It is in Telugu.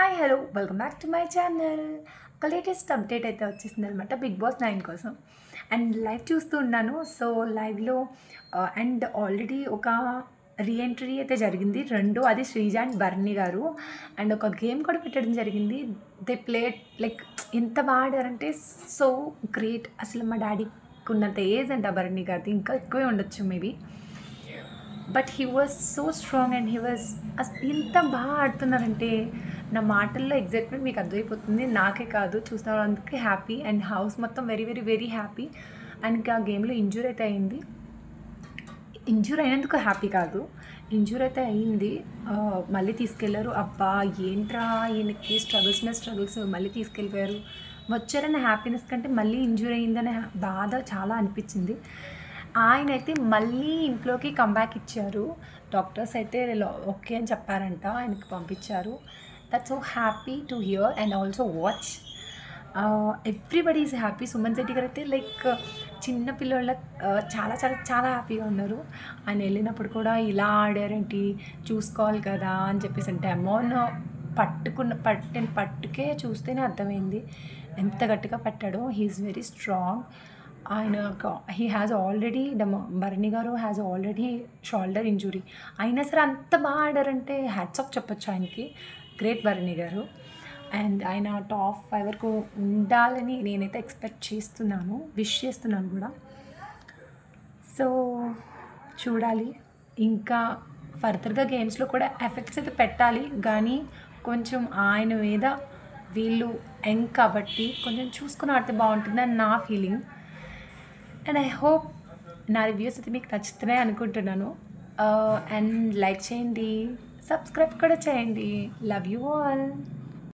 Hi hello welcome back to my channel. ఒక లేటెస్ట్ అప్డేట్ అయితే వచ్చేసింది అనమాట బిగ్ బాస్ 9 కోసం. అండ్ లైవ్ చూస్తూ ఉన్నాను. సో లైవ్లో అండ్ ఆల్రెడీ ఒక రీఎంట్రీ అయితే జరిగింది. రెండు అది శ్రీజ అండ్ బర్ని గారు. అండ్ ఒక గేమ్ కూడా పెట్టడం జరిగింది. దే ప్లేడ్ లైక్ ఎంత బాగా ఆడారంటే సో గ్రేట్. అసలు మా డాడీకి ఉన్నంత ఏజ్ అంట బర్ని గారిది, ఇంకా ఎక్కువే ఉండొచ్చు maybe. But he was so strong and he was ఎంత బాగా ఆడుతున్నారంటే నా మాటల్లో ఎగ్జైట్మెంట్ మీకు అర్థమైపోతుంది. నాకే కాదు, చూసిన వాళ్ళందరికీ హ్యాపీ అండ్ హౌస్ మొత్తం very very very happy. And ఆ గేమ్లో ఇంజూర్ అయితే అయింది. ఇంజూర్ అయినందుకు హ్యాపీ కాదు, ఇంజూర్ అయితే అయింది. మళ్ళీ తీసుకెళ్లారు. అబ్బా ఏంట్రా ఈయనకి స్ట్రగుల్స్ మీద స్ట్రగుల్స్, మళ్ళీ తీసుకెళ్ళిపోయారు. వచ్చారన్న హ్యాపీనెస్ కంటే మళ్ళీ ఇంజూర్ అయిందనే బాధ చాలా అనిపించింది. ఆయన అయితే మళ్ళీ ఇంట్లోకి కంబ్యాక్ ఇచ్చారు. డాక్టర్స్ అయితే ఓకే అని చెప్పారంట, ఆయనకి పంపించారు. That's so happy to hear and also watch. Everybody is happy. Suman Shetty గారు అయితే లైక్ చిన్న పిల్లల చాలా చాలా చాలా హ్యాపీగా ఉన్నారు. ఆయన వెళ్ళినప్పుడు కూడా ఇలా ఆడారేంటి, చూసుకోవాలి కదా అని చెప్పేసి అంటే అమౌన్ పట్టుకే చూస్తేనే అర్థమైంది ఎంత గట్టిగా పట్టాడో. He is very strong. ఆయన హీ హ్యాజ్ ఆల్రెడీ భరణి గారు హ్యాజ్ ఆల్రెడీ షోల్డర్ ఇంజురీ, అయినా సరే అంత బాగా ఆడారంటే హ్యాట్స్ ఆఫ్ చెప్పొచ్చు ఆయనకి. గ్రేట్ భరణి గారు. అండ్ ఆయన టాప్ 5 వరకు ఉండాలని నేనైతే ఎక్స్పెక్ట్ చేస్తున్నాను, విష్ చేస్తున్నాను కూడా. సో చూడాలి, ఇంకా ఫర్దర్గా గేమ్స్లో కూడా ఎఫెక్ట్స్ అయితే పెట్టాలి, కానీ కొంచెం ఆయన మీద వీళ్ళు యంగ్ కాబట్టి కొంచెం చూసుకుని ఆడితే బాగుంటుందని నా ఫీలింగ్. అండ్ ఐ హోప్ నా రివ్యూస్ అయితే మీకు నచ్చుతున్నాయి అనుకుంటున్నాను. అండ్ లైక్ చేయండి, సబ్స్క్రైబ్ కూడా చేయండి. Love you all.